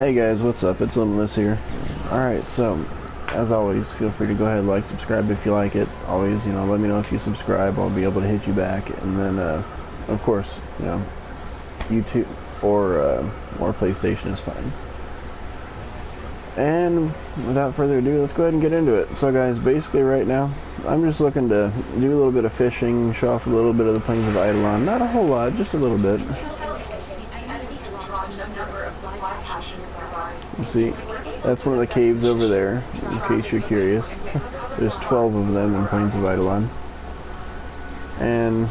Hey guys, what's up? It's Limitless here. Alright, so, as always, feel free to go ahead and like, subscribe if you like it. Always, let me know if you subscribe. I'll be able to hit you back. And then, of course, YouTube or PlayStation is fine. And without further ado, let's go ahead and get into it. So guys, basically right now, I'm just looking to do a little bit of fishing, show off a little bit of the plains of Eidolon. Not a whole lot, just a little bit. You see, that's one of the caves over there, in case you're curious. There's 12 of them in Plains of Eidolon. And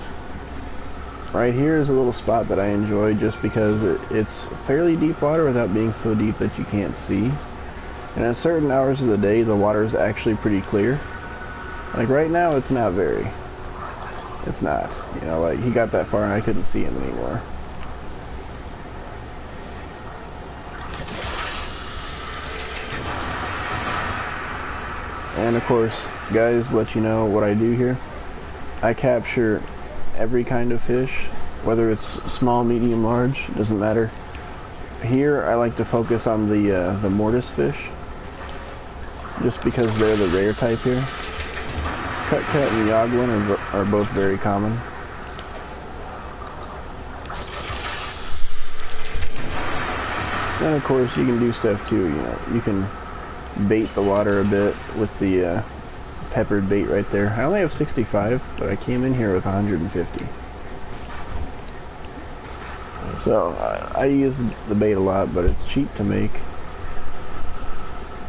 right here is a little spot that I enjoy just because it's fairly deep water without being so deep that you can't see. And at certain hours of the day, the water is actually pretty clear. Like right now, it's not very. It's not. Like he got that far and I couldn't see him anymore. And of course, guys, let you know what I do here. I capture every kind of fish, whether it's small, medium, large, doesn't matter. Here, I like to focus on the mortis fish, just because they're the rare type here. Cutcat and Yagwin are both very common. And of course, you can do stuff too. You can bait the water a bit with the peppered bait right there. I only have 65, but I came in here with 150. So I use the bait a lot, but it's cheap to make.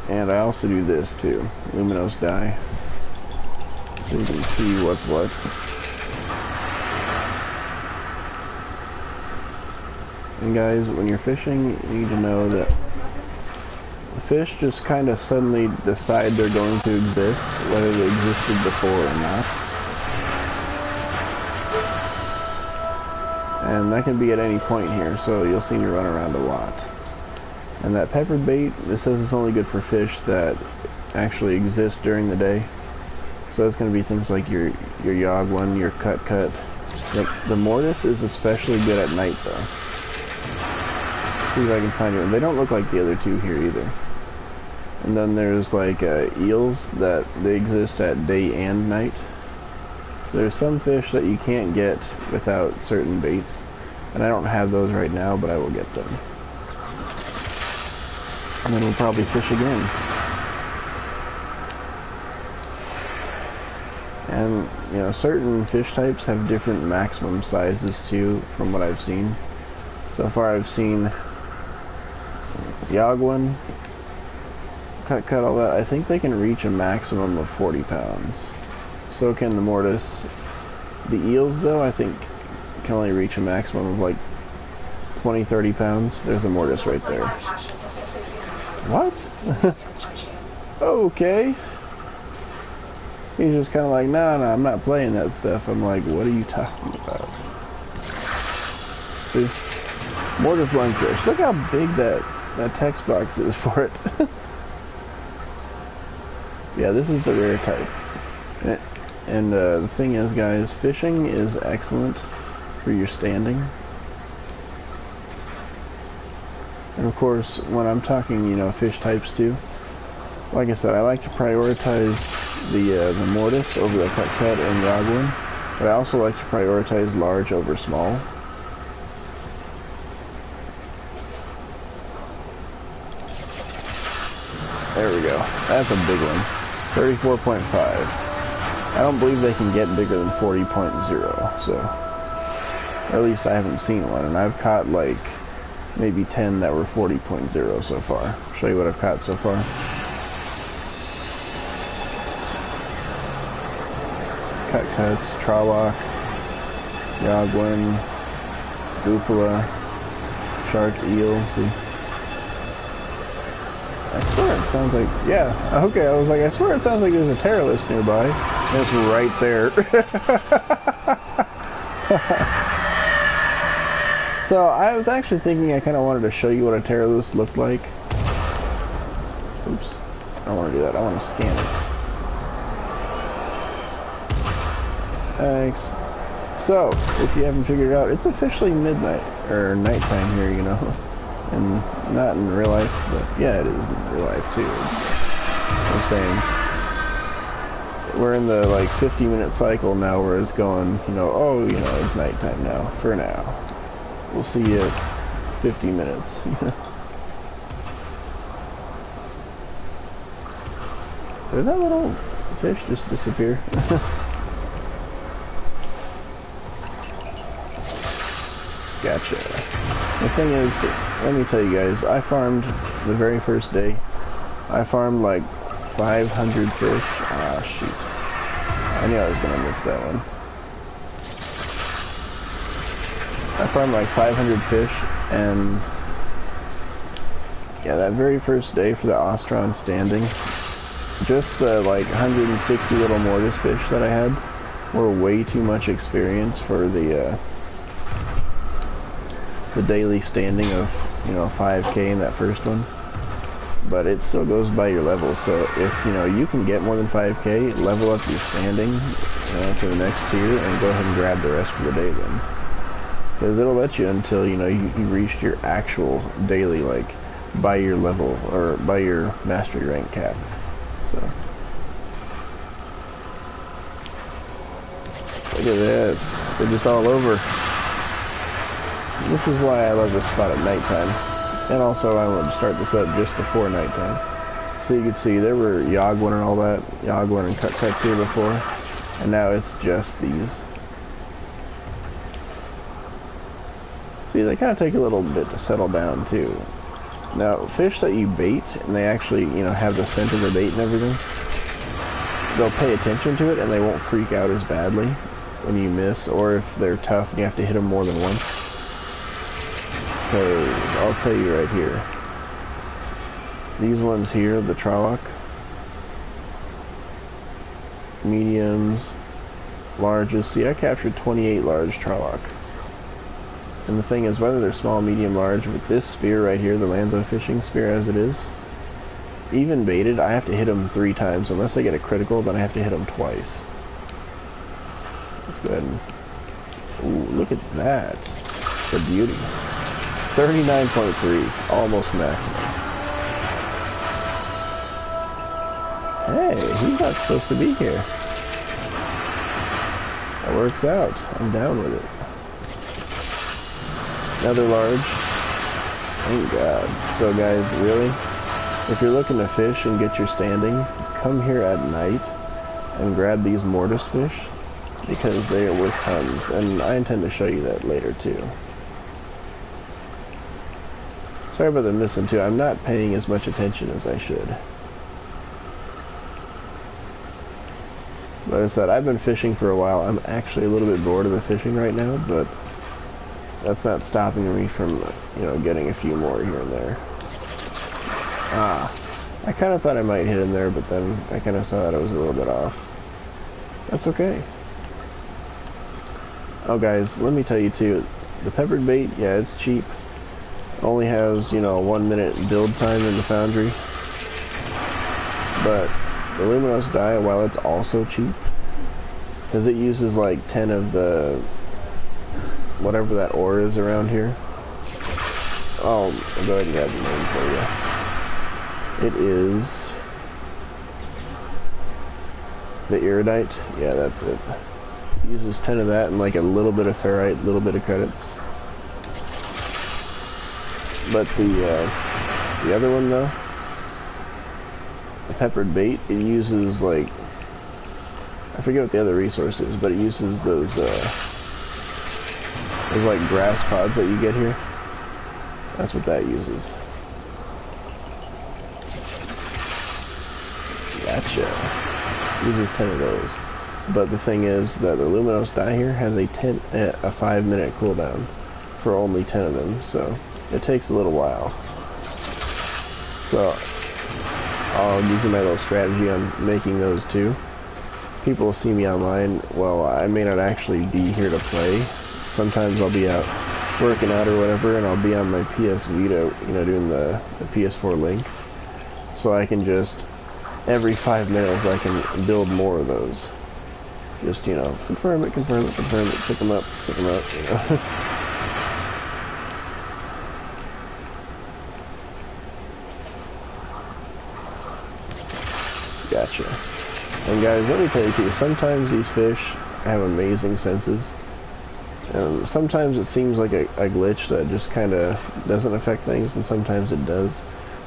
And I also do this too, luminous dye, so you can see what's what. And guys, when you're fishing, you need to know that fish just kind of suddenly decide they're going to exist, whether they existed before or not. And that can be at any point here, so you'll see me run around a lot. And that peppered bait, this says it's only good for fish that actually exist during the day. So it's going to be things like your Yagwin, your Cutcat. The mortis is especially good at night though. See if I can find it. They don't look like the other two here either. And then there's like eels that they exist at day and night. There's some fish that you can't get without certain baits, and I don't have those right now, but I will get them. And then we'll probably fish again. And certain fish types have different maximum sizes too, from what I've seen. So far I've seen Yagwin, Cutcat, all that. I think they can reach a maximum of 40 pounds. So can the mortis. The eels, though, I think can only reach a maximum of like 20-30 pounds. There's a mortis right there. What? Okay. He's just kind of like, no, I'm not playing that stuff. I'm like, what are you talking about? See? Mortis lungfish. Look how big that text box is for it. Yeah, this is the rare type. And the thing is, guys, fishing is excellent for your standing. And of course, when I'm talking, fish types too, like I said, I like to prioritize the mortis over the Cutcat and Yagwin, but I also like to prioritize large over small. There we go. That's a big one. 34.5. I don't believe they can get bigger than 40.0, so at least I haven't seen one, and I've caught like maybe 10 that were 40.0 so far. I'll show you what I've caught so far. Cutcats, Trolloc, Yagwin, Goofala, shark, eel, see. I swear it sounds like, yeah, okay, I was like, I swear it sounds like there's a Terrorlist nearby. It's right there. So I was actually thinking I kind of wanted to show you what a Terrorlist looked like. Oops, I don't want to do that, I want to scan it. Thanks. So, if you haven't figured it out, it's officially midnight, or nighttime here, And not in real life, but yeah, it is in real life too. I'm saying we're in the like 50-minute cycle now where it's going, you know, oh, you know, it's nighttime now, for now. We'll see you at 50 minutes. Did that little fish just disappear? Gotcha. The thing is, let me tell you guys, I farmed the very first day. I farmed like 500 fish. Ah, shoot. I knew I was going to miss that one. I farmed like 500 fish, and yeah, that very first day for the Ostron standing, just the like 160 little mortis fish that I had were way too much experience for the daily standing of, you know, 5K in that first one. But it still goes by your level, so if, you know, you can get more than 5K, level up your standing to the next tier and go ahead and grab the rest for the day then. Because it'll let you until, you know, you reached your actual daily, like, by your level, or by your mastery rank cap. So. Look at this. They're just all over. This is why I love this spot at nighttime. And also I wanted to start this up just before nighttime. So you can see there were Yagwin and all that. Yagwin and Cut-Cuts here before. And now it's just these. See, they kind of take a little bit to settle down too. Now, fish that you bait, and they actually, you know, have the scent of the bait and everything, they'll pay attention to it and they won't freak out as badly when you miss, or if they're tough and you have to hit them more than once. Because I'll tell you right here, these ones here, the Trolloc, mediums, larges, see, I captured 28 large Trolloc. And the thing is, whether they're small, medium, large, with this spear right here, the Lanzo fishing spear as it is, even baited, I have to hit them 3 times. Unless I get a critical, then I have to hit them twice. Let's go ahead and... Ooh, look at that. The beauty. 39.3, almost maximum. Hey, he's not supposed to be here. That works out. I'm down with it. Another large. Thank God. So guys, really, if you're looking to fish and get your standing, come here at night and grab these mortis fish, because they are worth tons. And I intend to show you that later too. Sorry about the missing too. I'm not paying as much attention as I should. Like I said, I've been fishing for a while. I'm actually a little bit bored of the fishing right now, but that's not stopping me from, you know, getting a few more here and there. Ah, I kind of thought I might hit him there, but then I kind of saw that I was a little bit off. That's okay. Oh guys, let me tell you too, the peppered bait, yeah, it's cheap. Only has, you know, 1 minute build time in the foundry. But the Luminous dye, while it's also cheap, because it uses like 10 of the whatever that ore is around here. I'll go ahead and grab the name for you. It is the iridite. Yeah, that's it. It uses 10 of that and like a little bit of ferrite, a little bit of credits. But the other one though, the peppered bait, it uses like, I forget what the other resource is, but it uses those like grass pods that you get here. That's what that uses. Gotcha. Uses 10 of those. But the thing is that the Luminous dye here has a 5-minute cooldown for only 10 of them, so it takes a little while. So I'll give you my little strategy on making those too. People will see me online. Well, I may not actually be here to play. Sometimes I'll be out working out or whatever, and I'll be on my PS Vita, you know, doing the PS4 link. So I can just, every 5 minutes, I can build more of those. Just, you know, confirm it, pick them up, you know. Gotcha. And guys, let me tell you too, sometimes these fish have amazing senses. Sometimes it seems like a glitch that just kind of doesn't affect things, and sometimes it does.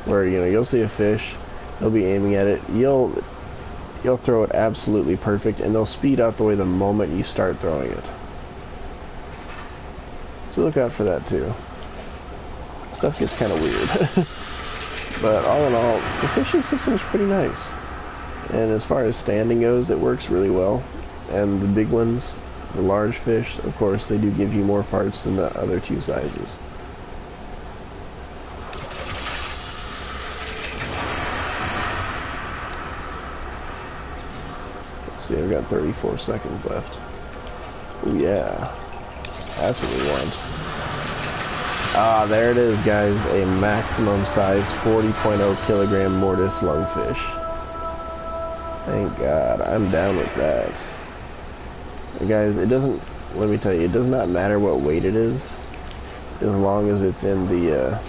Where, you know, you'll see a fish, you'll be aiming at it, you'll throw it absolutely perfect, and they'll speed out the way the moment you start throwing it. So look out for that too. Stuff gets kind of weird. But all in all, the fishing system is pretty nice. And as far as standing goes, it works really well. And the big ones, the large fish, of course, they do give you more parts than the other two sizes. Let's see, I've got 34 seconds left. Ooh, yeah. That's what we want. Ah, there it is, guys. A maximum size 40.0 kilogram mortis lungfish. Thank God. I'm down with that. And guys, it doesn't, let me tell you, it does not matter what weight it is, as long as it's in the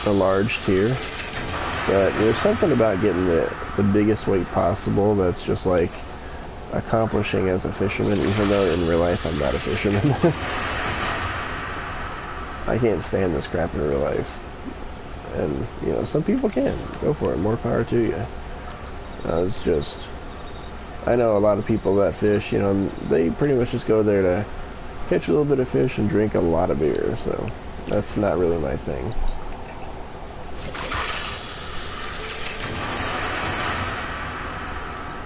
large tier. But there's something about getting the biggest weight possible that's just like accomplishing as a fisherman, even though in real life I'm not a fisherman. I can't stand this crap in real life. And, you know, some people can. Go for it. More power to you. It's just, I know a lot of people that fish, you know, they pretty much just go there to catch a little bit of fish and drink a lot of beer. So that's not really my thing.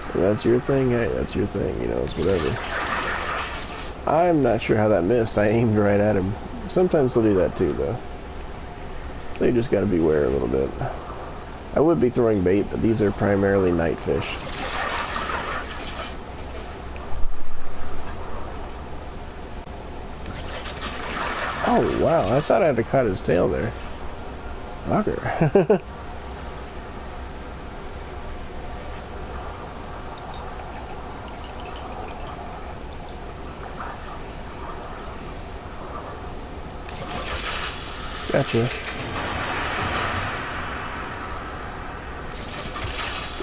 If that's your thing, hey, that's your thing. You know, it's whatever. I'm not sure how that missed. I aimed right at him. Sometimes they'll do that too, though. So you just got to beware a little bit. I would be throwing bait, but these are primarily night fish. Oh, wow. I thought I had to cut his tail there. Fucker. Gotcha.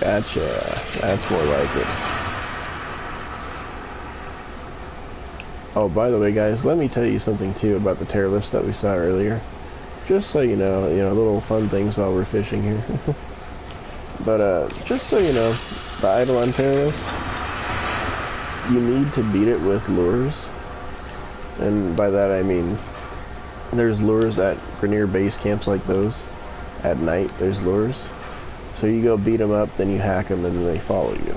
Gotcha. That's more like it. Oh, by the way, guys, let me tell you something too about the tailorless that we saw earlier. Just so you know, little fun things while we're fishing here. But just so you know, the Eidolon tailorless, you need to beat it with lures, and by that I mean, there's lures at Grenier base camps like those. At night, there's lures. So you go beat them up, then you hack them, and then they follow you.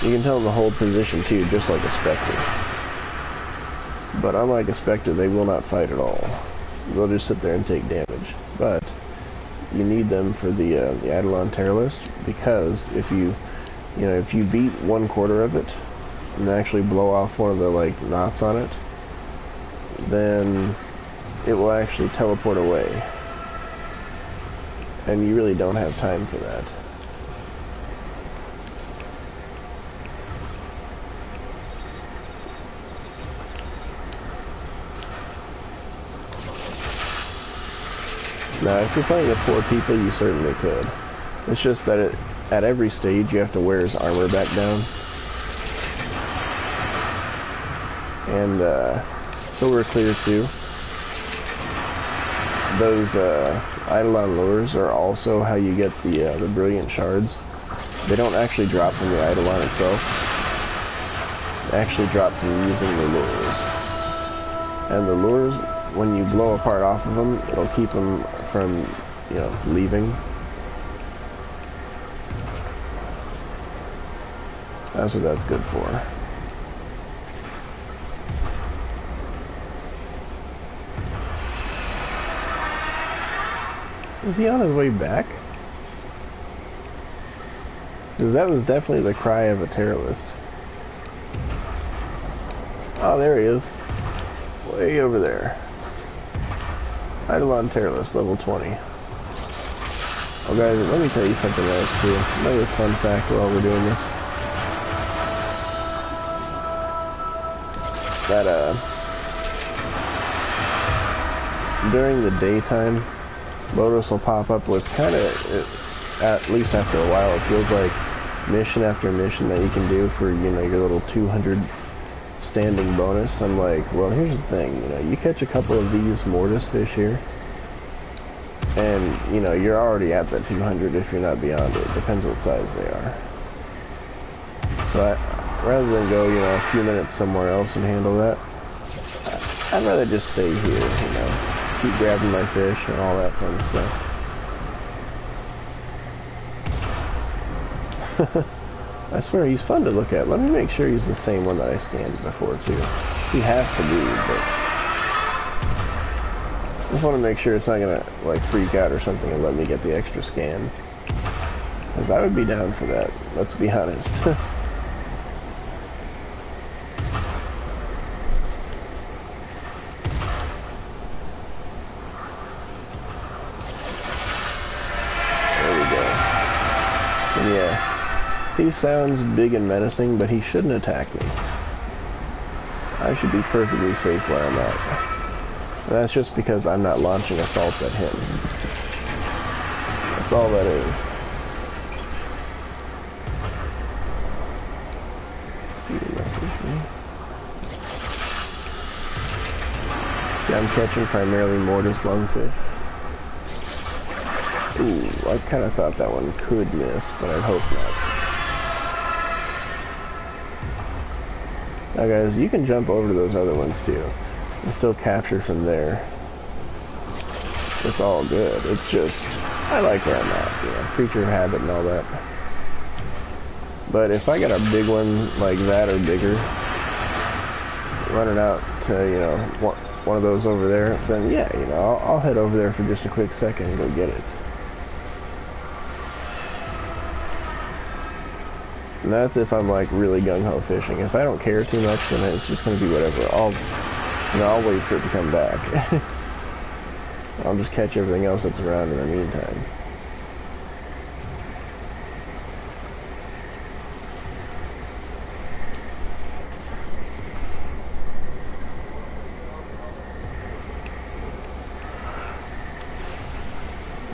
You can tell them to hold position too, just like a Spectre. But unlike a Spectre, they will not fight at all. They'll just sit there and take damage. But you need them for the Eidolon tailorless, because if you beat 1/4 of it and actually blow off one of the like knots on it, then it will actually teleport away. And you really don't have time for that. Now, if you're playing with 4 people, you certainly could. It's just that at every stage, you have to wear his armor back down. And Silver Clear too. Those Eidolon lures are also how you get the brilliant shards. They don't actually drop from the Eidolon itself. They actually drop from using the lures. And the lures, when you blow a part off of them, it'll keep them from, leaving. That's what that's good for. Is he on his way back? Because that was definitely the cry of a terrorist. Oh, there he is. Way over there. Eidolon terrorist, level 20. Oh guys, let me tell you something else too. Another fun fact while we're doing this. That, during the daytime, Lotus will pop up with kind of, at least after a while, it feels like mission after mission that you can do for, you know, your little 200 standing bonus. I'm like, well, here's the thing, you know, you catch a couple of these mortis fish here, and, you know, you're already at that 200 if you're not beyond it. Depends what size they are. So rather than go, you know, a few minutes somewhere else and handle that, I'd rather just stay here, you know, keep grabbing my fish and all that fun stuff. I swear he's fun to look at. Let me make sure he's the same one that I scanned before too. He has to be, but I just want to make sure it's not gonna like freak out or something and let me get the extra scan. Because I would be down for that, let's be honest. Yeah, he sounds big and menacing, but he shouldn't attack me. I should be perfectly safe where I'm at. And that's just because I'm not launching assaults at him. That's all that is. See the message. See, I'm catching primarily mortis lungfish. Ooh, I kind of thought that one could miss, but I'd hope not. Now guys, you can jump over to those other ones too, and still capture from there. It's all good. It's just, I like where I'm at, you know, creature of habit and all that. But if I got a big one like that or bigger, running out to, you know, one of those over there, then yeah, you know, I'll head over there for just a quick second and go get it. And that's if I'm like really gung-ho fishing. If I don't care too much, then it's just gonna be whatever. I'll wait for it to come back. I'll just catch everything else that's around in the meantime.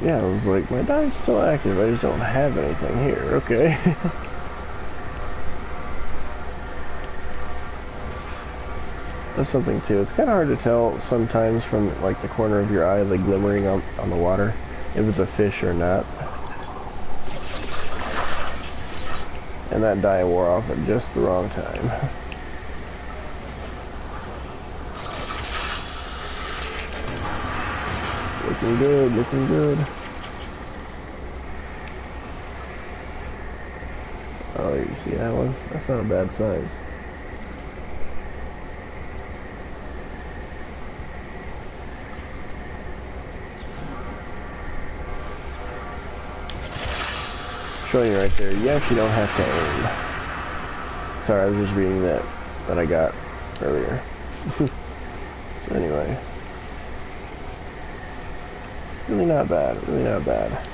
Yeah, I was like, my die's still active, I just don't have anything here. Okay. That's something too. It's kind of hard to tell sometimes from like the corner of your eye, like glimmering on the water, if it's a fish or not. And that die wore off at just the wrong time. Looking good, looking good. Oh, you see that one? That's not a bad size. Showing you right there, you actually don't have to aim. Sorry, I was just reading that I got earlier. So anyway. Really not bad, really not bad.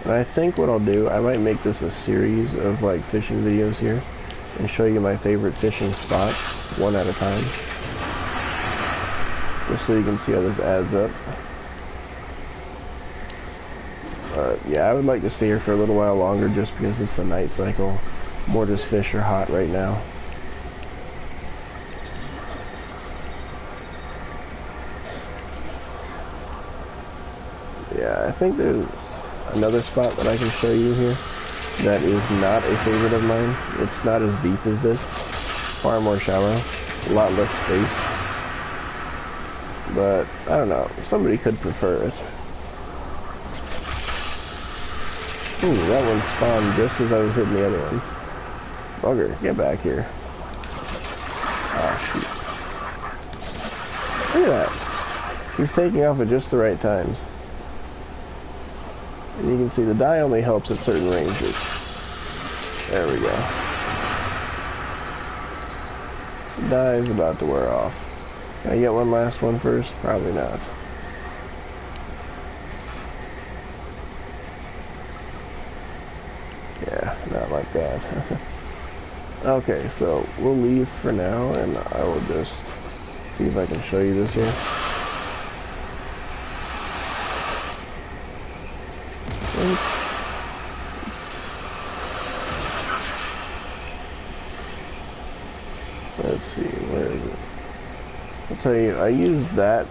And I think what I'll do, I might make this a series of like fishing videos here and show you my favorite fishing spots one at a time. Just so you can see how this adds up. Yeah, I would like to stay here for a little while longer just because it's the night cycle. Mortis fish are hot right now. Yeah, I think there's another spot that I can show you here that is not a favorite of mine. It's not as deep as this. Far more shallow. A lot less space. But, I don't know. Somebody could prefer it. Ooh, that one spawned just as I was hitting the other one. Bugger, get back here. Oh, shoot. Look at that. He's taking off at just the right times. And you can see the die only helps at certain ranges. There we go. The die is about to wear off. Can I get one last one first? Probably not. Yeah, not like that. Okay, so we'll leave for now, and I will just see if I can show you this here. think. Let's see, where is it? I'll tell you, I used that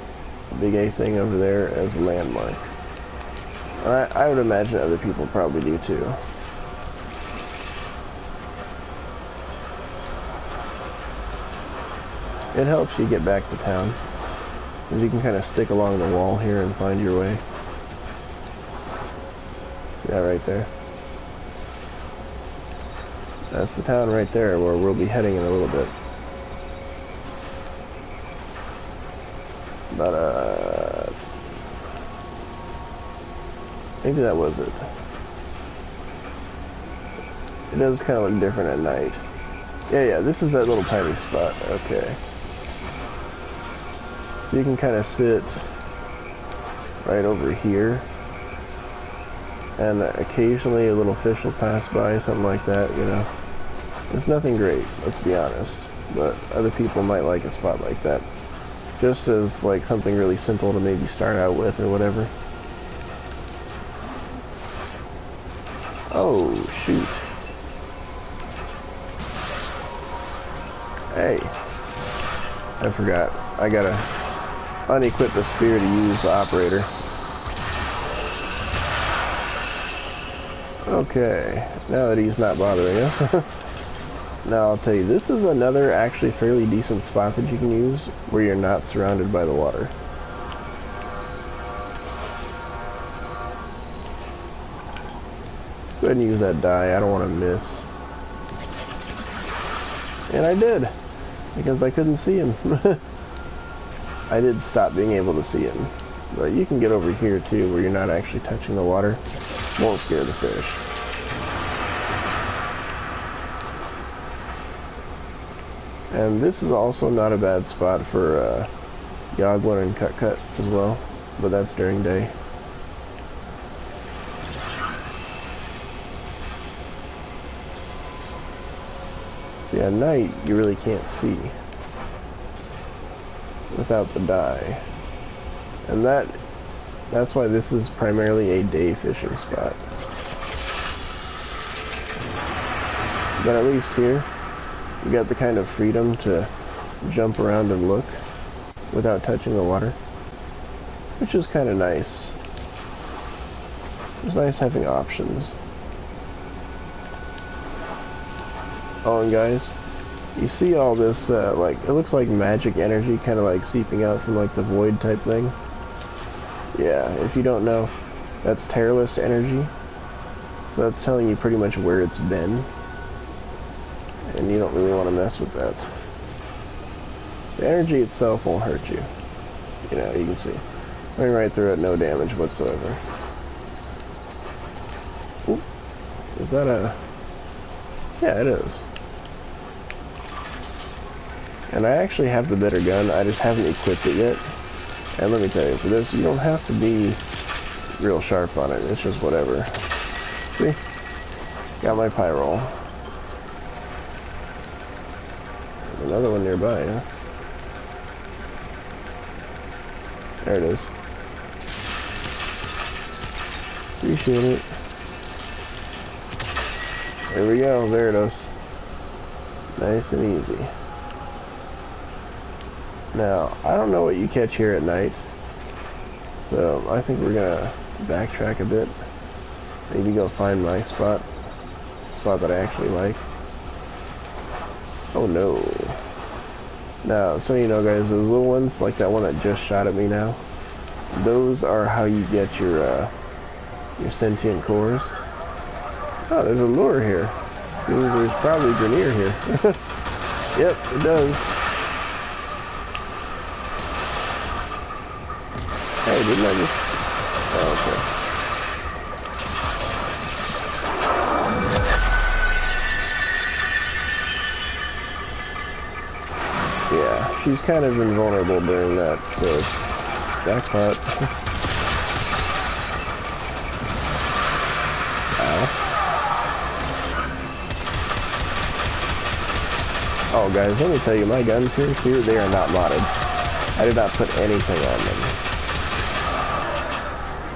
big A thing over there as a landmark. I would imagine other people probably do too. It helps you get back to town, because you can kind of stick along the wall here and find your way. See that right there? That's the town right there where we'll be heading in a little bit. But, maybe that was it. It does kind of look different at night. Yeah, this is that little tiny spot. Okay. So you can kind of sit right over here, and occasionally a little fish will pass by, something like that, you know. It's nothing great, let's be honest, but other people might like a spot like that, just as like something really simple to maybe start out with or whatever. Oh, shoot. Hey, I forgot. I gotta unequip the spear to use the operator. Okay, now that he's not bothering us. Now I'll tell you, this is another actually fairly decent spot that you can use where you're not surrounded by the water. Go ahead and use that die, I don't want to miss. And I did, because I couldn't see him. I did stop being able to see him. But you can get over here too, where you're not actually touching the water. Won't scare the fish. And this is also not a bad spot for Yagwin and Cut as well, but that's during day. See, at night you really can't see without the dye, and that's why this is primarily a day fishing spot. But at least here you got the kind of freedom to jump around and look without touching the water, which is kind of nice. It's nice having options. Oh, and guys, you see all this, like, it looks like magic energy kind of like seeping out from like the void type thing. Yeah, if you don't know, that's Tearless energy. So that's telling you pretty much where it's been. And you don't really want to mess with that. The energy itself won't hurt you. You know, you can see. Running right through it, no damage whatsoever. Oop. Is that a... Yeah, it is. And I actually have the better gun, I just haven't equipped it yet. And let me tell you, for this, you don't have to be real sharp on it, it's just whatever. See? Got my pie roll. Another one nearby, huh? There it is. Appreciate it. There we go, there it is. Nice and easy. Now, I don't know what you catch here at night, so I think we're gonna backtrack a bit. Maybe go find my spot that I actually like. Oh no. Now, so you know guys, those little ones, like that one that just shot at me now, those are how you get your sentient cores. Oh, there's a lure here. There's probably Grenier here. Yep, it does. Hey, didn't I just... Oh, okay. Yeah, she's kind of invulnerable during that, so... Jackpot. Oh guys, let me tell you, my guns here, they are not modded. I did not put anything on them.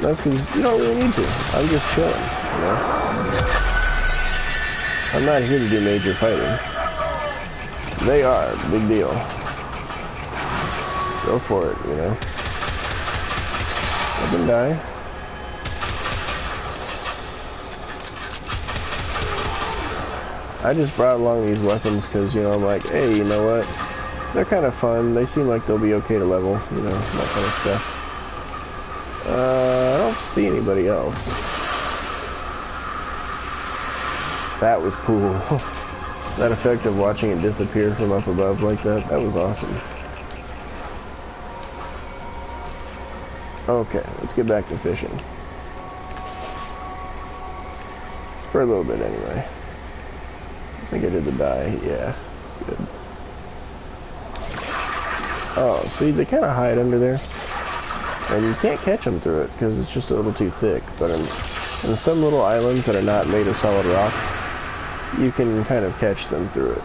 That's because you don't really need to. I'm just chilling, you know? I'm not here to do major fighting. They are. Big deal. Go for it, you know? Let them die. I just brought along these weapons because, you know, I'm like, hey, you know what? They're kind of fun. They seem like they'll be okay to level, you know, that kind of stuff. I don't see anybody else. That was cool. That effect of watching it disappear from up above like that, that was awesome. Okay, let's get back to fishing. For a little bit anyway. I think I did the dye, yeah. Good. Oh, see, they kind of hide under there. And you can't catch them through it because it's just a little too thick. But in some little islands that are not made of solid rock, you can kind of catch them through it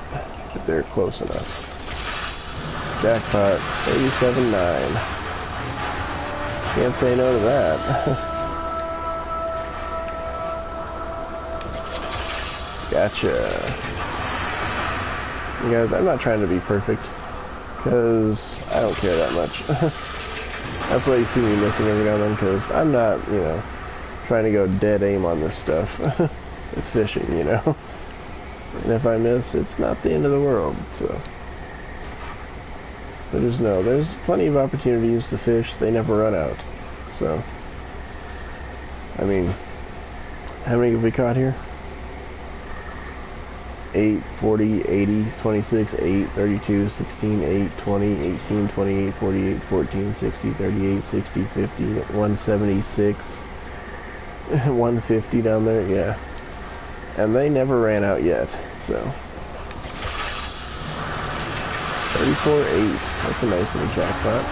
if they're close enough. Jackpot, 87.9. Can't say no to that. Gotcha. You guys, I'm not trying to be perfect because I don't care that much. That's why you see me missing every now and then, because I'm not, you know, trying to go dead aim on this stuff. It's fishing, you know. And if I miss, it's not the end of the world, so. But just know, there's plenty of opportunities to fish. They never run out. So, I mean, how many have we caught here? 8, 40, 80, 26, 8, 32, 16, 8, 20, 18, 28, 48, 14, 60, 38, 60, 50, 176, 150 down there, yeah. And they never ran out yet, so. 34.8, that's a nice little jackpot.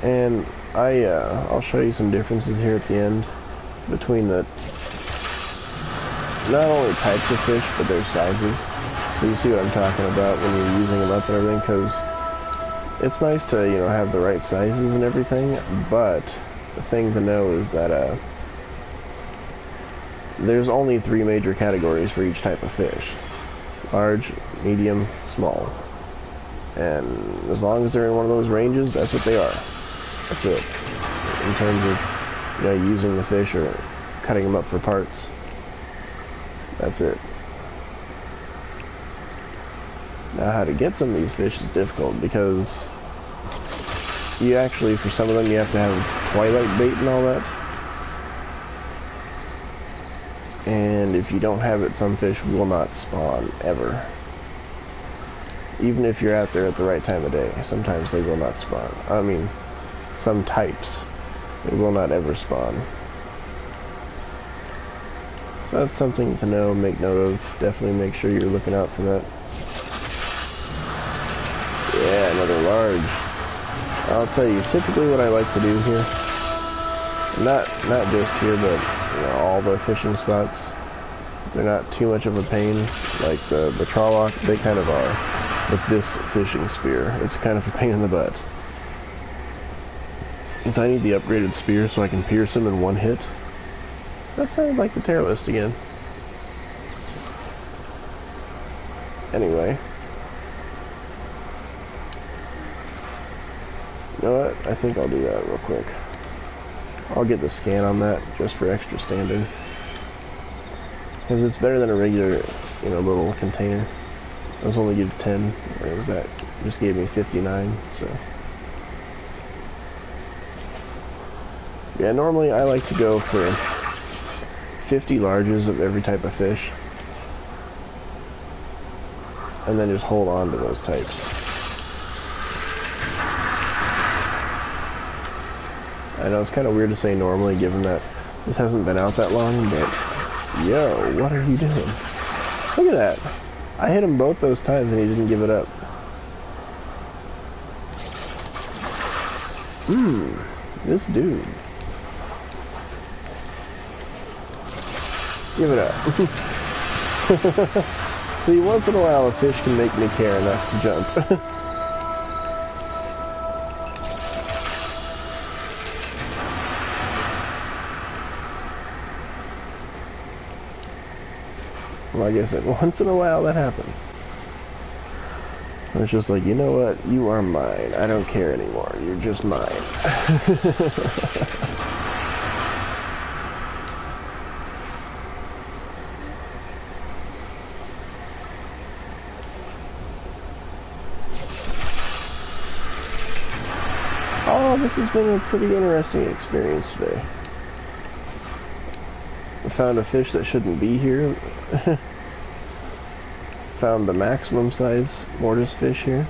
And I'll show you some differences here at the end between the not only types of fish but their sizes, so you see what I'm talking about when you're using them up and everything, because it's nice to, you know, have the right sizes and everything, but the thing to know is that there's only 3 major categories for each type of fish: large, medium, small. And as long as they're in one of those ranges, that's what they are. That's it. In terms of, you know, using the fish or cutting them up for parts. That's it. Now, how to get some of these fish is difficult because you actually, for some of them, you have to have twilight bait and all that. And if you don't have it, some fish will not spawn ever. Even if you're out there at the right time of day, sometimes they will not spawn. I mean, some types, they will not ever spawn. So that's something to know, make note of. Definitely make sure you're looking out for that. Yeah, another large. I'll tell you, typically what I like to do here, not just here, but you know, all the fishing spots, they're not too much of a pain. Like the trawlock, they kind of are. With this fishing spear, it's kind of a pain in the butt. Because I need the upgraded spear so I can pierce them in one hit. That sounded like the tear list again. Anyway. You know what? I think I'll do that real quick. I'll get the scan on that just for extra standing. Because it's better than a regular, you know, little container. I was only give 10, or was that just gave me 59, so. Yeah, normally I like to go for 50 larges of every type of fish. And then just hold on to those types. I know it's kind of weird to say normally given that this hasn't been out that long, but yo, what are you doing? Look at that. I hit him both those times and he didn't give it up. This dude. Give it up. See, once in a while a fish can make me care enough to jump. Like I said, once in a while that happens. It's just like, you know what? You are mine. I don't care anymore. You're just mine. Oh, this has been a pretty interesting experience today. I found a fish that shouldn't be here. Found the maximum size mortis fish here.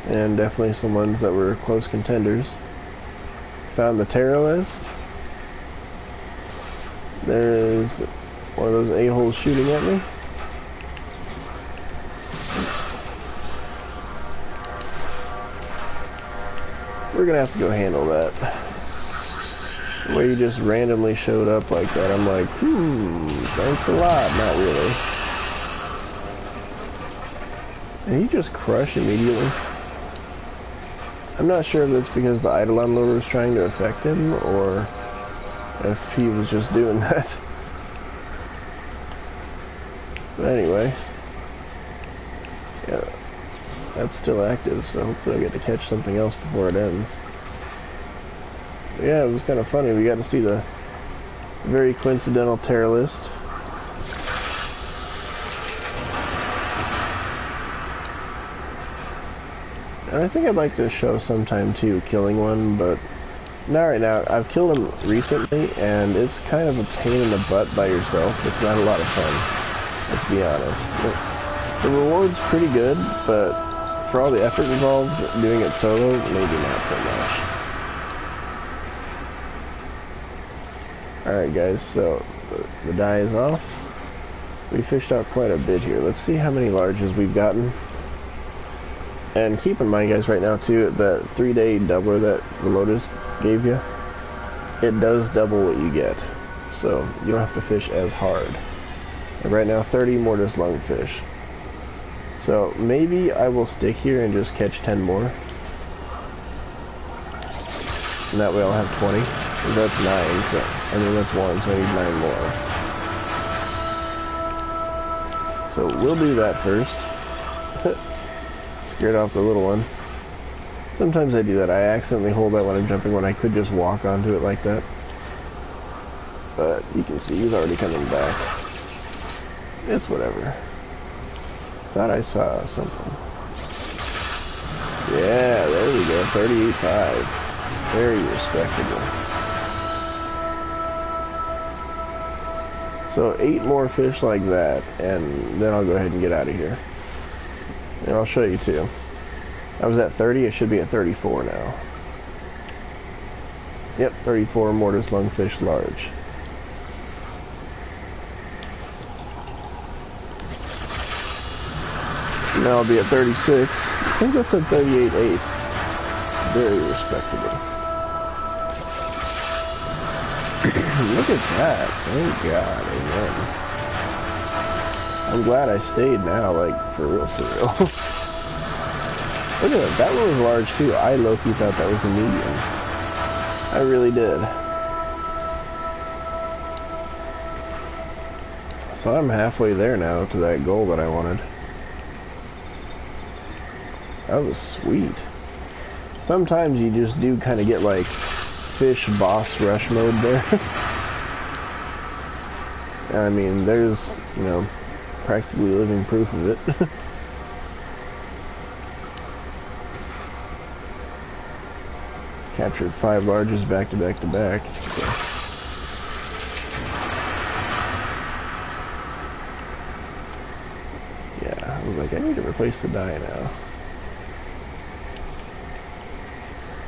And definitely some ones that were close contenders. Found the Terrorist. There's one of those a-holes shooting at me. We're gonna have to go handle that. The way you just randomly showed up like that, I'm like, thanks a lot. Not really. And he just crushed immediately. I'm not sure if that's because the Eidolon lure was trying to affect him, or if he was just doing that. But anyway, yeah, that's still active, so hopefully I get to catch something else before it ends. But yeah, it was kind of funny. We got to see the very coincidental Terrorist. And I think I'd like to show sometime too, killing one, but not right now. I've killed him recently, and it's kind of a pain in the butt by yourself. It's not a lot of fun, let's be honest. The reward's pretty good, but for all the effort involved, doing it solo, maybe not so much. Alright guys, so the dye is off. We fished out quite a bit here. Let's see how many larges we've gotten. And keep in mind, guys, right now too, that 3-day doubler that the Lotus gave you, it does double what you get. So you don't have to fish as hard. And right now, 30 mortis lungfish. So maybe I will stick here and just catch 10 more. And that way I'll have 20. That's 9, so, I mean that's 1, so I need 9 more. So we'll do that first. Scared off the little one. Sometimes I do that. I accidentally hold that when I'm jumping when I could just walk onto it like that. But you can see he's already coming back. It's whatever. Thought I saw something. Yeah, there we go. 38.5. Very respectable. So 8 more fish like that, and then I'll go ahead and get out of here. And I'll show you too. I was at 30, it should be at 34 now. Yep, 34 mortis lungfish large. Now I'll be at 36. I think that's at 38.8. Very respectable. Look at that. Thank God. Amen. I'm glad I stayed now, like, for real, for real. Look at that. That one was large, too. I low-key thought that was a medium. I really did. So I'm halfway there now to that goal that I wanted. That was sweet. Sometimes you just do kind of get, like, fish boss rush mode there. I mean, there's, you know, practically living proof of it. Captured 5 larges back to back to back. So. Yeah, I was like, I need to replace the dye now.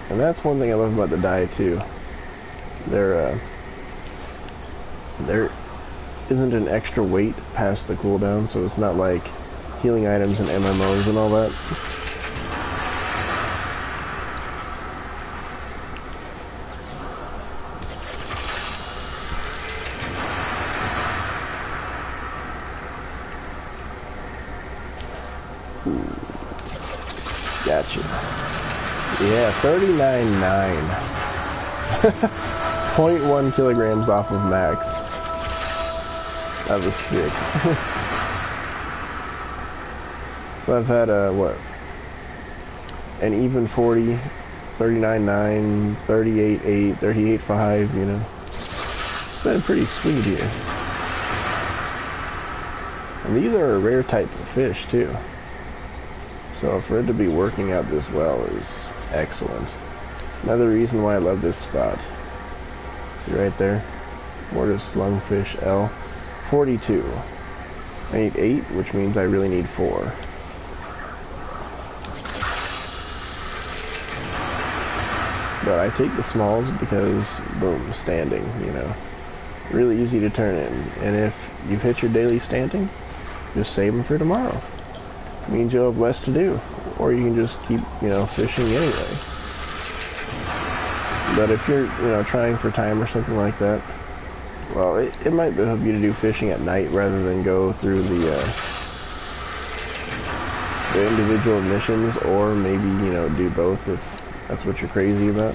And that's one thing I love about the dye too. There isn't an extra weight past the cooldown, so it's not like healing items and MMOs and all that. Ooh. Gotcha. Yeah, 39.9. 0.1 kilograms off of max. That was sick. So I've had what? An even 40, 39.9, 38.8, 38.5, you know. It's been pretty sweet here. And these are a rare type of fish too. So for it to be working out this well is excellent. Another reason why I love this spot. See right there? Mortis slungfish L. 42. I need 8, which means I really need 4. But I take the smalls because, boom, standing, you know. Really easy to turn in. And if you've hit your daily standing, just save them for tomorrow. It means you'll have less to do. Or you can just keep, you know, fishing anyway. But if you're, you know, trying for time or something like that, well, it might behoove you to do fishing at night rather than go through the individual missions, or maybe, you know, do both if that's what you're crazy about.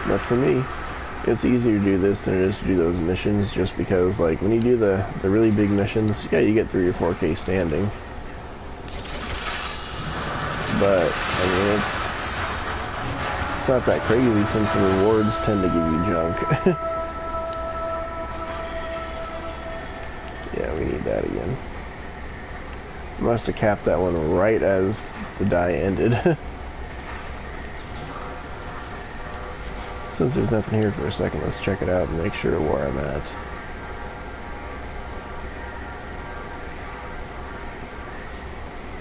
But for me, it's easier to do this than it is to do those missions, just because, like, when you do the really big missions, yeah, you get 3 or 4K standing. But, I mean, it's not that crazy since the rewards tend to give you junk. Yeah, we need that again. Must have capped that one right as the die ended. Since there's nothing here for a second, let's check it out and make sure where I'm at.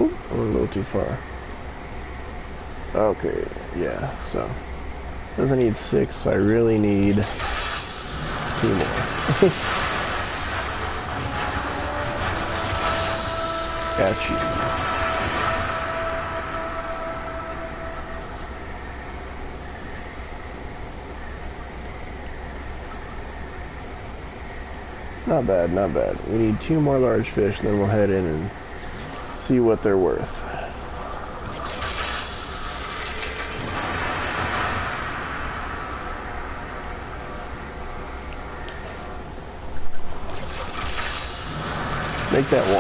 Oop, I'm a little too far. Okay, yeah, so does I need 6, so I really need 2 more. Got you. Not bad, not bad. We need 2 more large fish, and then we'll head in and see what they're worth. Make that 1.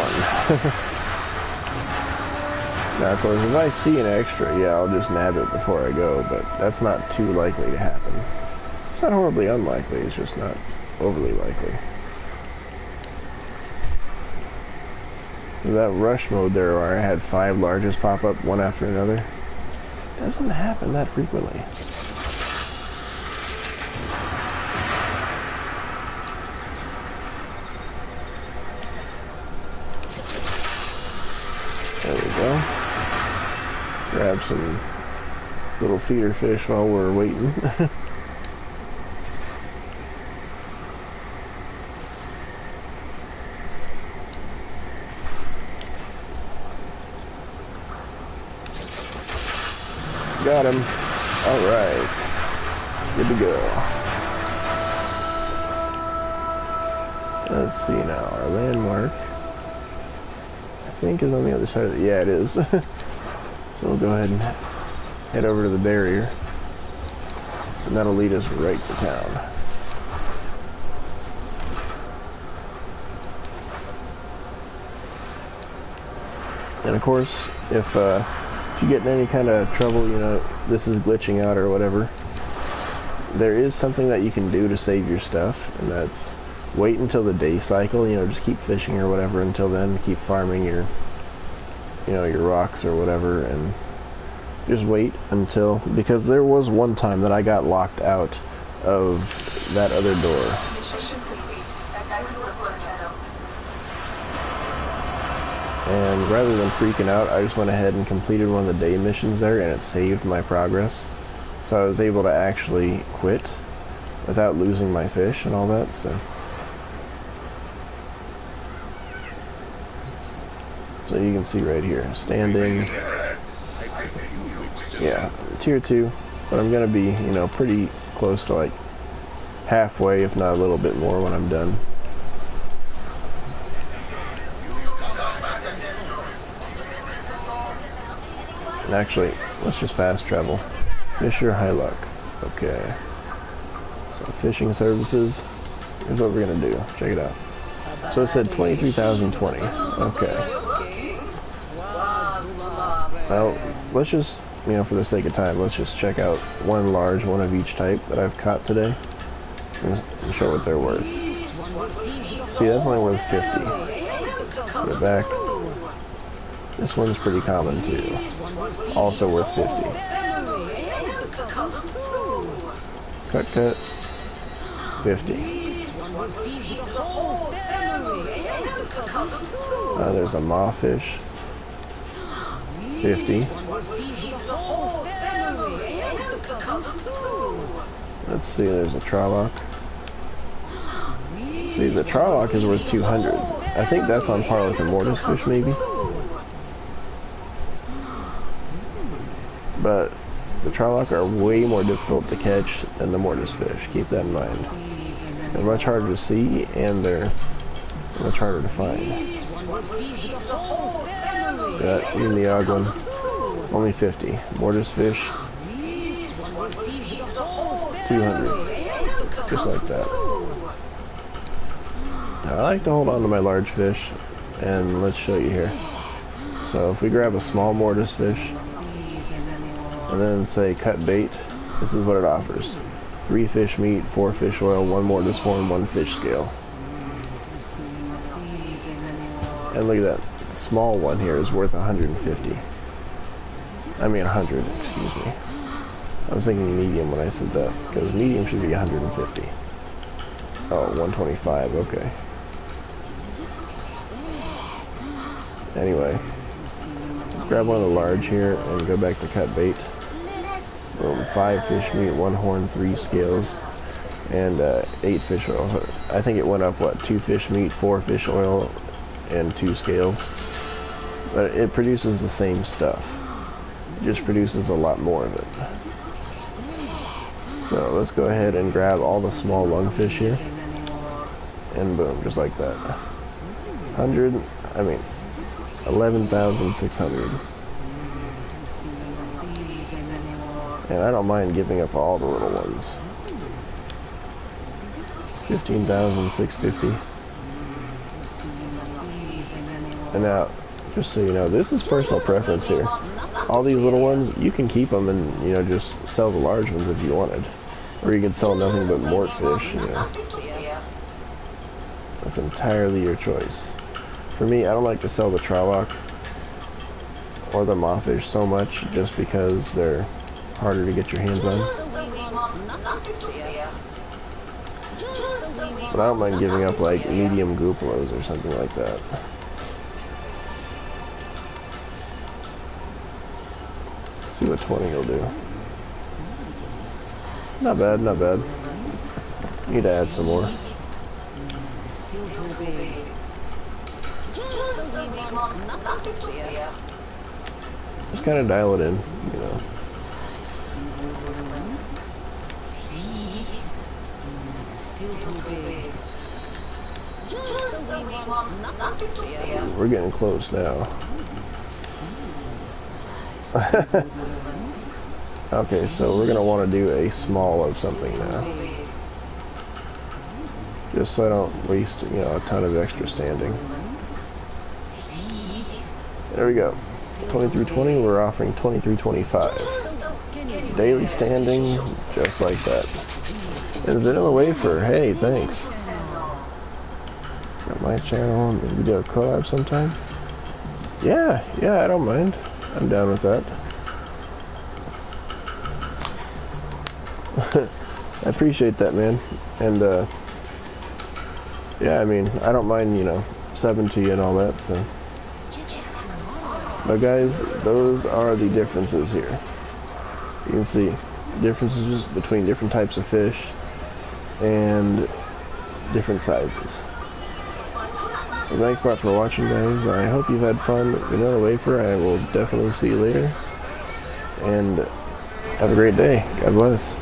Now, of course, if I see an extra, yeah, I'll just nab it before I go, but that's not too likely to happen. It's not horribly unlikely, it's just not overly likely. That rush mode there where I had 5 larges pop up one after another, it doesn't happen that frequently. There we go. Grab some little feeder fish while we're waiting. Got him. Alright. Good to go. Let's see now. Our landmark, I think, is on the other side of the... Yeah, it is. So we'll go ahead and head over to the barrier. And that'll lead us right to town. And of course, if you get in any kind of trouble, you know, this is glitching out or whatever, there is something that you can do to save your stuff, and that's wait until the day cycle, you know, just keep fishing or whatever until then, keep farming your, you know, your rocks or whatever, and just wait until, because there was one time that I got locked out of that other door. And rather than freaking out, I just went ahead and completed one of the day missions there, and it saved my progress. So I was able to actually quit without losing my fish and all that, so you can see right here, standing, yeah, tier 2, but I'm gonna be, you know, pretty close to like halfway, if not a little bit more when I'm done. And actually, let's just fast travel. Fisher High Luck. Okay. So fishing services. Here's what we're gonna do. Check it out. So it said 23,020. Okay. Well, let's just, for the sake of time, let's just check out one large, one of each type that I've caught today, and show what they're worth. See, that's only worth 50. Put it back. This one's pretty common too. Also worth 50. Cut. 50. There's a mawfish. 50. Let's see, there's a trolloc. See, the trolloc is worth 200. I think that's on par with the mortis fish, maybe. But the trolloc are way more difficult to catch than the mortis fish. Keep that in mind. They're much harder to see, and they're much harder to find. Got even the odd one, only 50. Mortis fish, 200, just like that. Now, I like to hold on to my large fish, and let's show you here. So if we grab a small mortis fish, and then say cut bait, this is what it offers. 3 fish meat, 4 fish oil, 1 mortis horn, 1 fish scale. And look at that. The small one here is worth 150. I mean 100, excuse me. I was thinking medium when I said that, because medium should be 150. Oh, 125, okay. Anyway, let's grab one of the large here and go back to cut bait. Boom, 5 fish meat, 1 horn, 3 scales, and 8 fish oil. I think it went up, what, 2 fish meat, 4 fish oil, and 2 scales. But it produces the same stuff. It just produces a lot more of it. So let's go ahead and grab all the small lungfish here. And boom, just like that. 11,600. And I don't mind giving up all the little ones. 15,650. And now, just so you know, this is personal preference here. All these little ones, you can keep them and, just sell the large ones if you wanted. Or you can sell nothing but mort fish, That's entirely your choice. For me, I don't like to sell the trolloc or the mawfish so much just because they're harder to get your hands on. But I don't mind giving up like medium gupalos or something like that. See what 20 will do. Not bad, not bad. Need to add some more. Just kind of dial it in, We're getting close now. Okay, so we're going to want to do a small of something now. Just so I don't waste, a ton of extra standing. There we go. 2320, we're offering 2325. Daily standing, just like that. And vanilla wafer, hey, thanks. Got my channel, maybe do a collab sometime. Yeah, I don't mind. I'm down with that. I appreciate that, man. And, yeah, I mean, I don't mind, subbing to you and all that, so. But guys, those are the differences here. You can see differences between different types of fish and different sizes. So thanks a lot for watching, guys. I hope you've had fun. Vanilla wafer, I will definitely see you later. And have a great day. God bless.